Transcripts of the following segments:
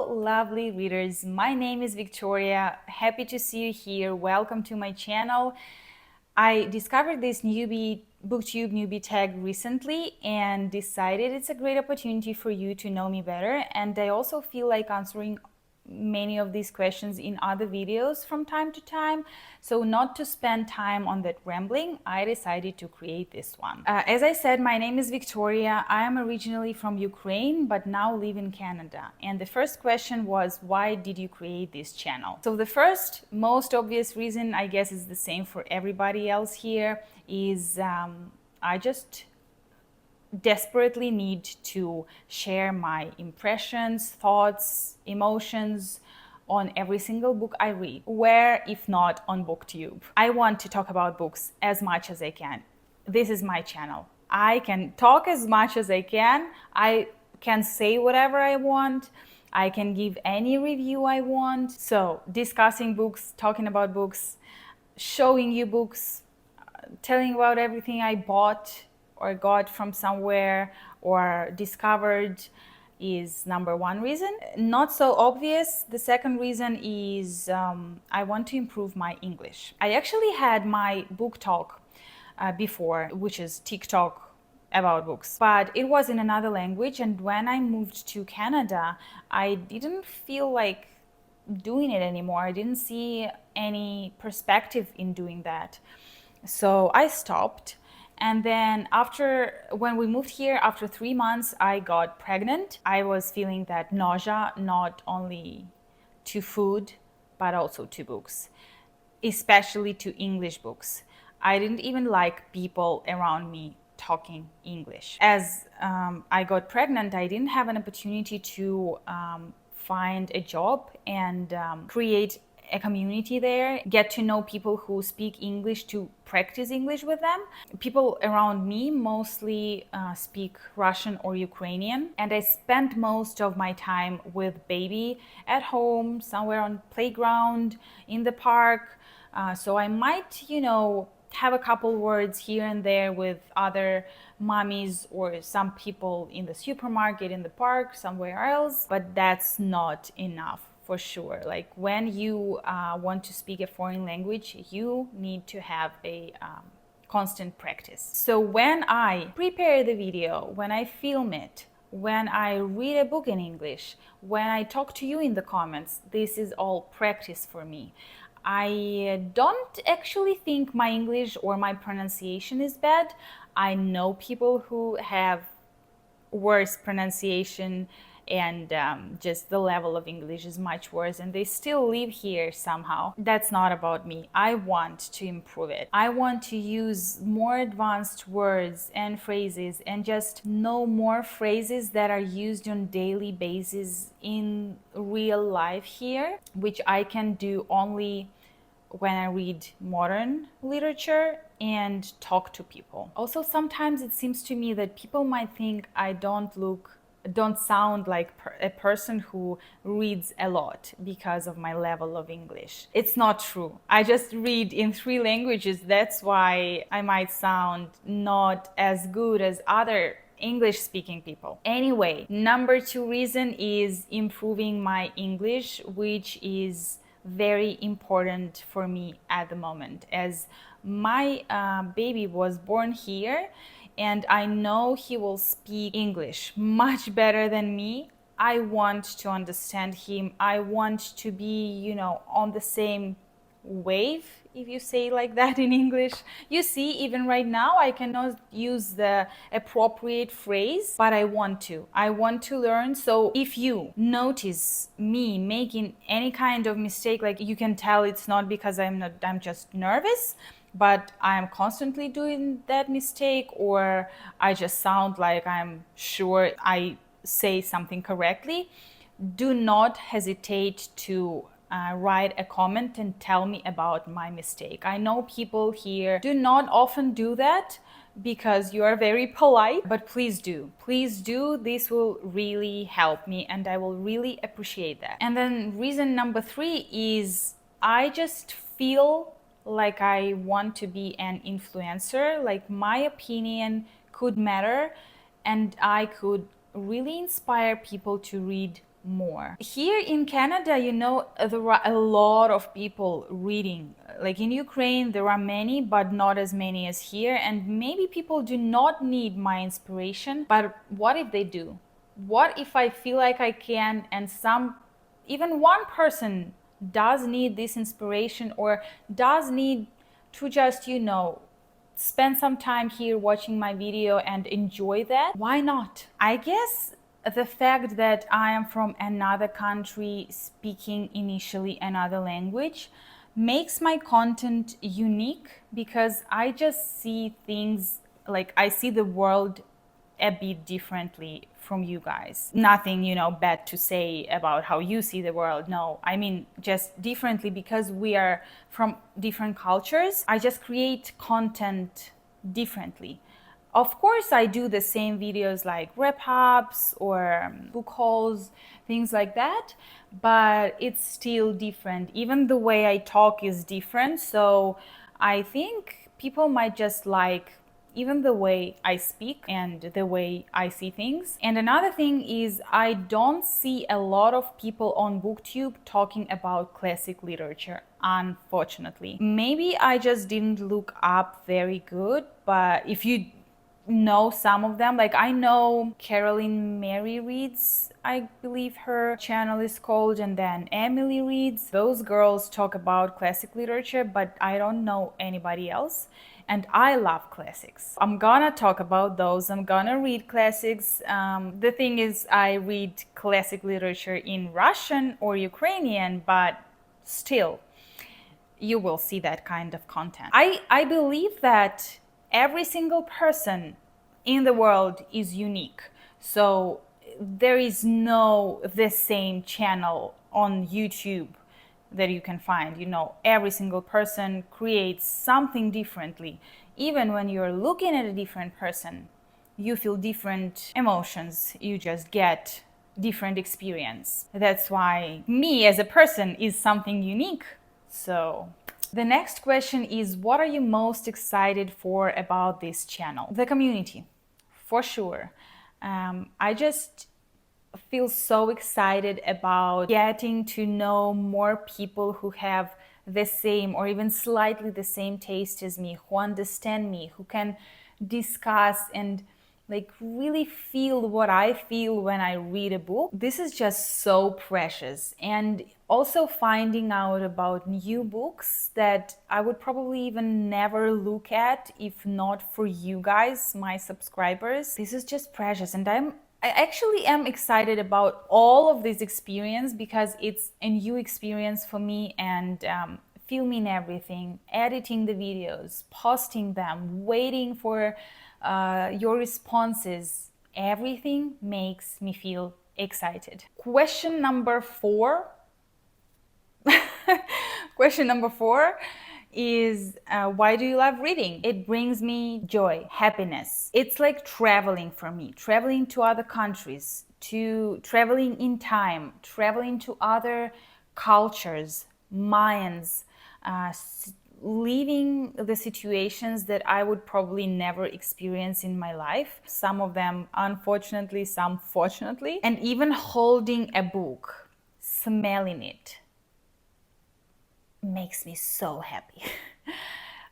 Hello, lovely readers. My name is Viktoriia. Happy to see you here. Welcome to my channel. I discovered this BookTube Newbie Tag recently and decided it's a great opportunity for you to know me better. And I also feel like answering many of these questions in other videos from time to time. So not to spend time on that rambling, I decided to create this one. As I said, my name is Viktoriia. I am originally from Ukraine, but now live in Canada. And the first question was, why did you create this channel? So the first, most obvious reason, I guess is the same for everybody else here, is I just desperately need to share my impressions, thoughts, emotions on every single book I read. Where, if not on BookTube? I want to talk about books as much as I can. This is my channel. I can talk as much as I can. I can say whatever I want. I can give any review I want. So discussing books, talking about books, showing you books, telling about everything I bought or got from somewhere or discovered is number one reason. Not so obvious. The second reason is I want to improve my English. I actually had my book talk before, which is TikTok about books, but it was in another language. And when I moved to Canada, I didn't feel like doing it anymore. I didn't see any perspective in doing that. So I stopped. And then when we moved here, after 3 months, I got pregnant. I was feeling that nausea, not only to food, but also to books, especially to English books. I didn't even like people around me talking English. As I got pregnant, I didn't have an opportunity to find a job and create a community there, get to know people who speak English, to practice English with them. People around me mostly speak Russian or Ukrainian, and I spent most of my time with baby at home, somewhere on playground, in the park. So I might, have a couple words here and there with other mommies or some people in the supermarket, in the park, somewhere else, but that's not enough. For sure. Like when you want to speak a foreign language, you need to have a constant practice. So when I prepare the video, when I film it, when I read a book in English, when I talk to you in the comments, this is all practice for me. I don't actually think my English or my pronunciation is bad. I know people who have worse pronunciation and just the level of English is much worse, and they still live here somehow. That's not about me. I want to improve it. I want to use more advanced words and phrases and just know more phrases that are used on daily basis in real life here, which I can do only when I read modern literature and talk to people. Also, sometimes it seems to me that people might think I don't sound like a person who reads a lot because of my level of English. It's not true. I just read in 3 languages. That's why I might sound not as good as other English-speaking people. Anyway, number 2 reason is improving my English, which is very important for me at the moment, as my baby was born here and I know he will speak English much better than me. I want to understand him. I want to be, on the same wave, if you say like that in English. You see, even right now, I cannot use the appropriate phrase, but I want to. I want to learn. So if you notice me making any kind of mistake, like you can tell it's not because I'm just nervous, but I'm constantly doing that mistake, or I just sound like I'm sure I say something correctly, do not hesitate to write a comment and tell me about my mistake. I know people here do not often do that because you are very polite, but please do. Please do. This will really help me and I will really appreciate that. And then reason number 3 is I just feel like I want to be an influencer, like my opinion could matter and I could really inspire people to read more. Here in Canada, there are a lot of people reading. Like in Ukraine, there are many, but not as many as here. And maybe people do not need my inspiration, but what if they do? What if I feel like I can, and even one person does need this inspiration, or does need to just, spend some time here watching my video and enjoy that? Why not? I guess the fact that I am from another country speaking initially another language makes my content unique, because I just see things, like I see the world a bit differently from you guys. Nothing, bad to say about how you see the world. No, I mean just differently, because we are from different cultures. I just create content differently. Of course, I do the same videos like wrap-ups or book hauls, things like that, but it's still different. Even the way I talk is different. So I think people might just like even the way I speak and the way I see things. And another thing is, I don't see a lot of people on BookTube talking about classic literature, unfortunately. Maybe I just didn't look up very good, but if you know some of them, like I know Caroline Mary Reads, I believe her channel is called, and then Emily Reads. Those girls talk about classic literature, but I don't know anybody else. And I love classics. I'm gonna talk about those. I'm gonna read classics. The thing is, I read classic literature in Russian or Ukrainian, but still, you will see that kind of content. I believe that every single person in the world is unique. So there is no the same channel on YouTube that you can find. Every single person creates something differently. Even when you're looking at a different person, you feel different emotions. You just get different experience. That's why me as a person is something unique. So the next question is, what are you most excited for about this channel? The community, for sure. I just feel so excited about getting to know more people who have the same or even slightly the same taste as me, who understand me, who can discuss and like really feel what I feel when I read a book. This is just so precious. And also finding out about new books that I would probably even never look at if not for you guys, my subscribers. This is just precious. And I actually am excited about all of this experience, because it's a new experience for me. And filming everything, editing the videos, posting them, waiting for your responses, everything makes me feel excited. Question number 4. Question number 4 is, why do you love reading? It brings me joy, happiness. It's like traveling for me, traveling to other countries, traveling in time, traveling to other cultures, minds, leaving the situations that I would probably never experience in my life. Some of them, unfortunately, some fortunately. And even holding a book, smelling it, makes me so happy.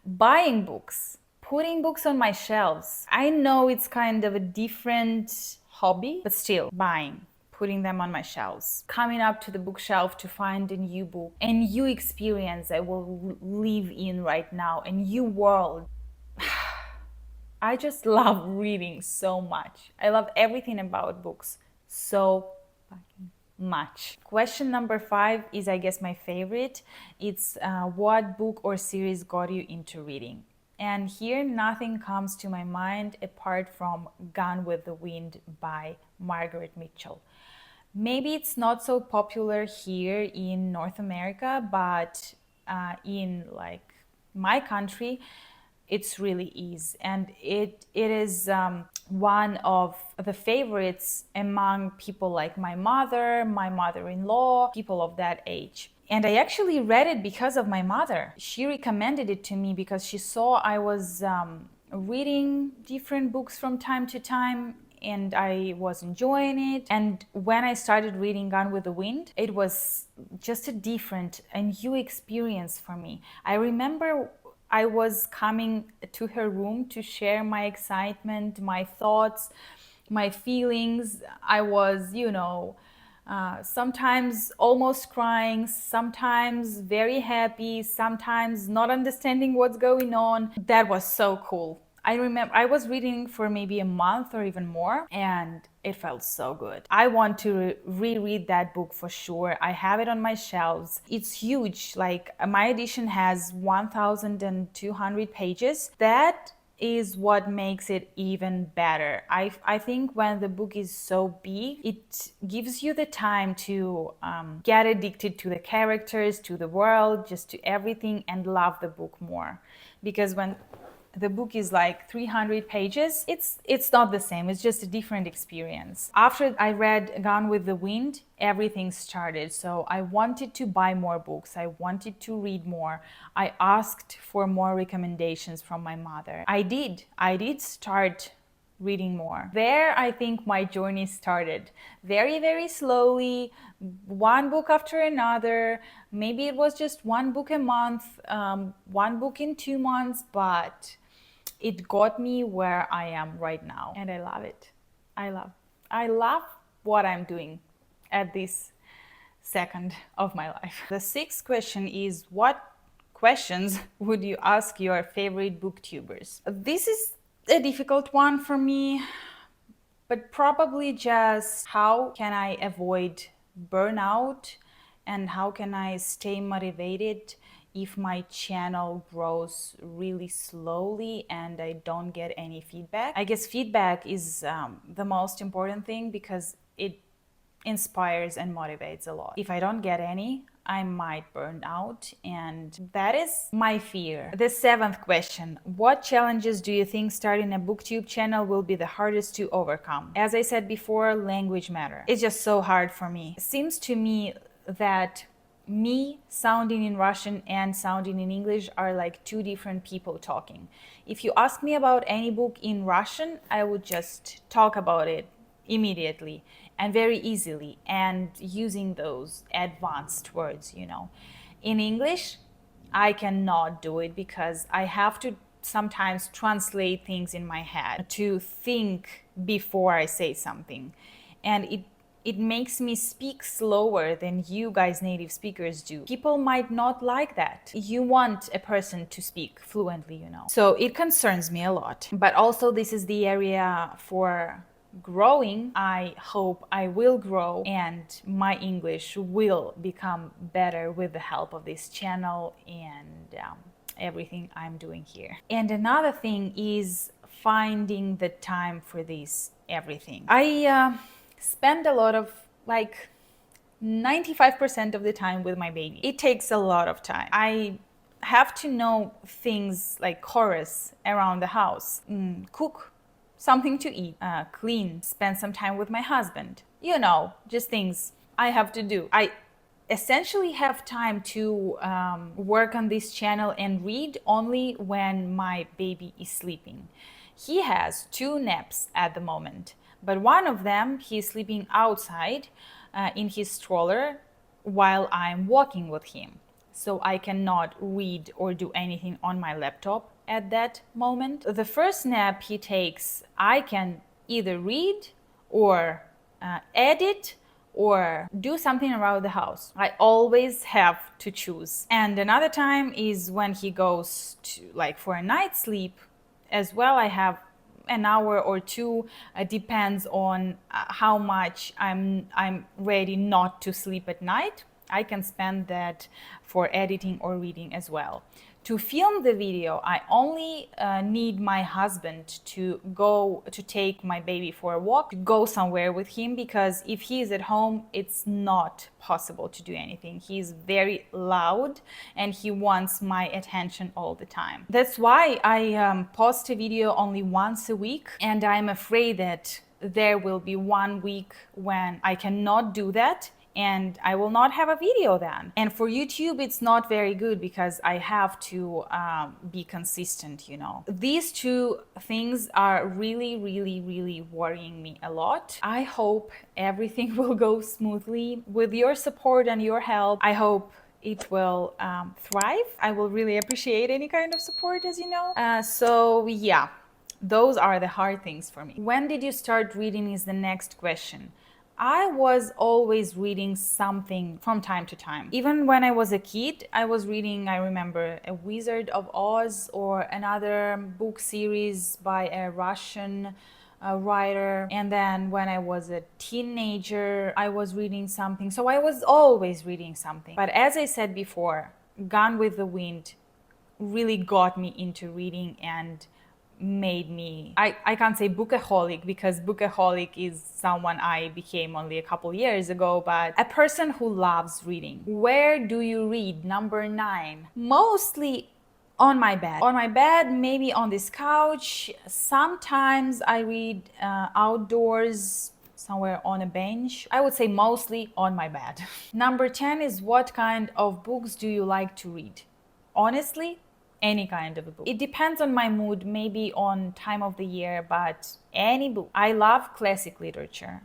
Buying books, putting books on my shelves. I know it's kind of a different hobby, but still, buying, putting them on my shelves, coming up to the bookshelf to find a new book, a new experience I will live in right now, a new world. I just love reading so much. I love everything about books so fucking much. Question number 5 is, I guess, my favorite. It's what book or series got you into reading? And here nothing comes to my mind apart from Gone with the Wind by Margaret Mitchell. Maybe it's not so popular here in North America, but in like my country, it's really is. And it is one of the favorites among people like my mother-in-law, people of that age. And I actually read it because of my mother. She recommended it to me because she saw I was reading different books from time to time. and I was enjoying it. And when I started reading Gone with the Wind, it was just a new experience for me. I remember I was coming to her room to share my excitement, my thoughts, my feelings. I was, sometimes almost crying, sometimes very happy, sometimes not understanding what's going on. That was so cool. I remember I was reading for maybe a month or even more, and it felt so good. I want to reread that book for sure. I have it on my shelves. It's huge. Like, my edition has 1,200 pages. That is what makes it even better. I think when the book is so big, it gives you the time to get addicted to the characters, to the world, just to everything, and love the book more. Because when the book is like 300 pages, it's not the same. It's just a different experience. After I read Gone with the Wind, everything started. So I wanted to buy more books. I wanted to read more. I asked for more recommendations from my mother. I did start reading more. There, I think my journey started very, very slowly, one book after another. Maybe it was just one book a month, one book in 2 months, but it got me where I am right now. And I love it. I love what I'm doing at this second of my life. The sixth question is, what questions would you ask your favorite booktubers? This is a difficult one for me, but probably just how can I avoid burnout and how can I stay motivated if my channel grows really slowly and I don't get any feedback. I guess feedback is the most important thing because it inspires and motivates a lot. If I don't get any, I might burn out, and that is my fear. The seventh question: what challenges do you think starting a booktube channel will be the hardest to overcome? As I said before, language matter. It's just so hard for me. It seems to me that me sounding in Russian and sounding in English are like two different people talking. If you ask me about any book in Russian, I would just talk about it immediately and very easily and using those advanced words, In English, I cannot do it because I have to sometimes translate things in my head to think before I say something. And it makes me speak slower than you guys native speakers do. People might not like that. You want a person to speak fluently, So it concerns me a lot. But also this is the area for growing. I hope I will grow and my English will become better with the help of this channel and everything I'm doing here. And another thing is finding the time for this everything. I spend a lot of 95% of the time with my baby. It takes a lot of time. I have to know things like chorus around the house, cook something to eat, clean, spend some time with my husband. Just things I have to do. I essentially have time to work on this channel and read only when my baby is sleeping. He has 2 naps at the moment, but one of them he's sleeping outside in his stroller while I'm walking with him. So I cannot read or do anything on my laptop at that moment. The first nap he takes, I can either read or edit or do something around the house. I always have to choose. And another time is when he goes to for a night sleep as well. I have an hour or 2, depends on how much I'm ready not to sleep at night. I can spend that for editing or reading as well. To film the video, I only need my husband to take my baby for a walk, to go somewhere with him, because if he is at home, it's not possible to do anything. He's very loud and he wants my attention all the time. That's why I post a video only once a week, and I'm afraid that there will be one week when I cannot do that and I will not have a video then. And for YouTube, it's not very good because I have to be consistent, you know. These two things are really, really, really worrying me a lot. I hope everything will go smoothly. With your support and your help, I hope it will thrive. I will really appreciate any kind of support, as you know. So yeah, those are the hard things for me. When did you start reading is the next question. I was always reading something from time to time. Even when I was a kid, I was reading, I remember, A Wizard of Oz or another book series by a Russian writer. And then when I was a teenager, I was reading something. So I was always reading something. But as I said before, Gone with the Wind really got me into reading and made me, I can't say bookaholic because bookaholic is someone I became only a couple years ago, but a person who loves reading. Where do you read? Number 9. Mostly on my bed. On my bed, maybe on this couch. Sometimes I read outdoors, somewhere on a bench. I would say mostly on my bed. Number 10 is, what kind of books do you like to read? Honestly, any kind of a book. It depends on my mood, maybe on time of the year, but any book. I love classic literature,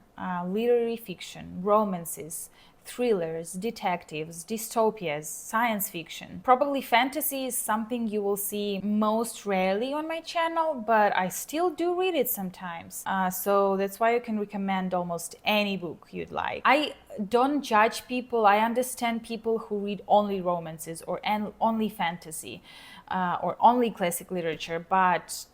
literary fiction, romances, thrillers, detectives, dystopias, science fiction. Probably fantasy is something you will see most rarely on my channel, but I still do read it sometimes. So that's why I can recommend almost any book you'd like. I don't judge people. I understand people who read only romances or only fantasy or only classic literature, but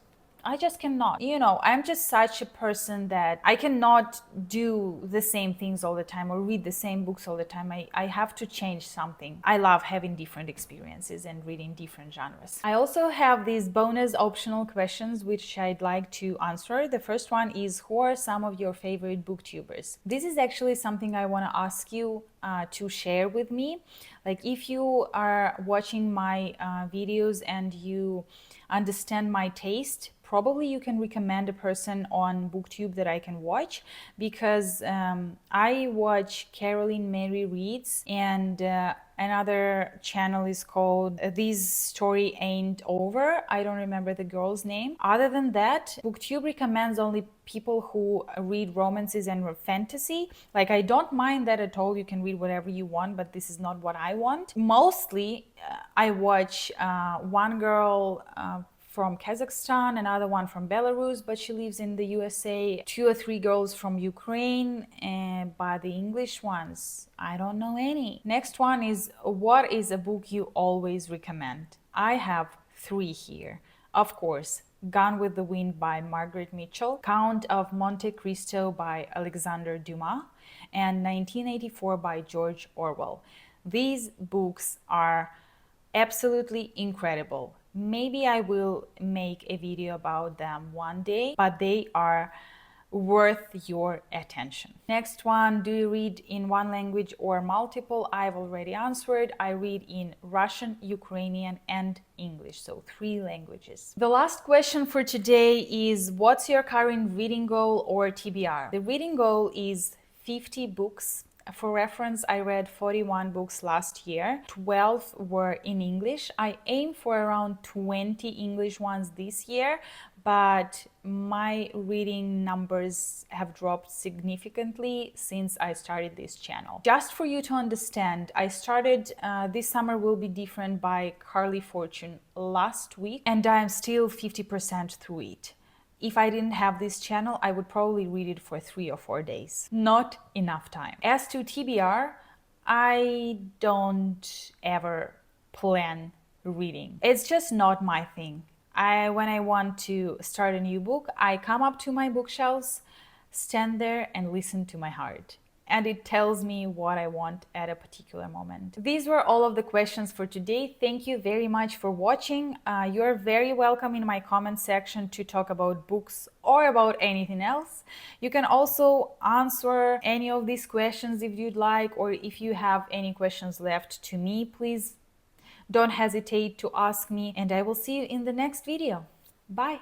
I just cannot. You know, I'm just such a person that I cannot do the same things all the time or read the same books all the time. I have to change something. I love having different experiences and reading different genres. I also have these bonus optional questions which I'd like to answer. The first one is, who are some of your favorite booktubers? This is actually something I want to ask you to share with me. Like, if you are watching my videos and you understand my taste, probably you can recommend a person on BookTube that I can watch, because I watch Caroline Mary Reads, and another channel is called This Story Ain't Over. I don't remember the girl's name. Other than that, BookTube recommends only people who read romances and fantasy. Like, I don't mind that at all. You can read whatever you want, but this is not what I want. Mostly, I watch one girl from Kazakhstan, another one from Belarus, but she lives in the USA, 2 or 3 girls from Ukraine, and by the English ones, I don't know any. Next one is, what is a book you always recommend? I have 3 here. Of course, Gone with the Wind by Margaret Mitchell, Count of Monte Cristo by Alexander Dumas, and 1984 by George Orwell. These books are absolutely incredible. Maybe I will make a video about them one day, but they are worth your attention. Next one, do you read in one language or multiple? I've already answered. I read in Russian, Ukrainian, and English, so 3 languages. The last question for today is, what's your current reading goal or TBR? The reading goal is 50 books. For reference, I read 41 books last year. 12 were in English. I aim for around 20 English ones this year, but my reading numbers have dropped significantly since I started this channel. Just for you to understand, I started This Summer Will Be Different by Carly Fortune last week, and I'm still 50% through it. If I didn't have this channel, I would probably read it for 3 or 4 days. Not enough time. As to TBR, I don't ever plan reading. It's just not my thing. When I want to start a new book, I come up to my bookshelves, stand there and listen to my heart. And it tells me what I want at a particular moment. These were all of the questions for today. Thank you very much for watching. You're very welcome in my comment section to talk about books or about anything else. You can also answer any of these questions if you'd like, or if you have any questions left to me, please don't hesitate to ask me, and I will see you in the next video. Bye!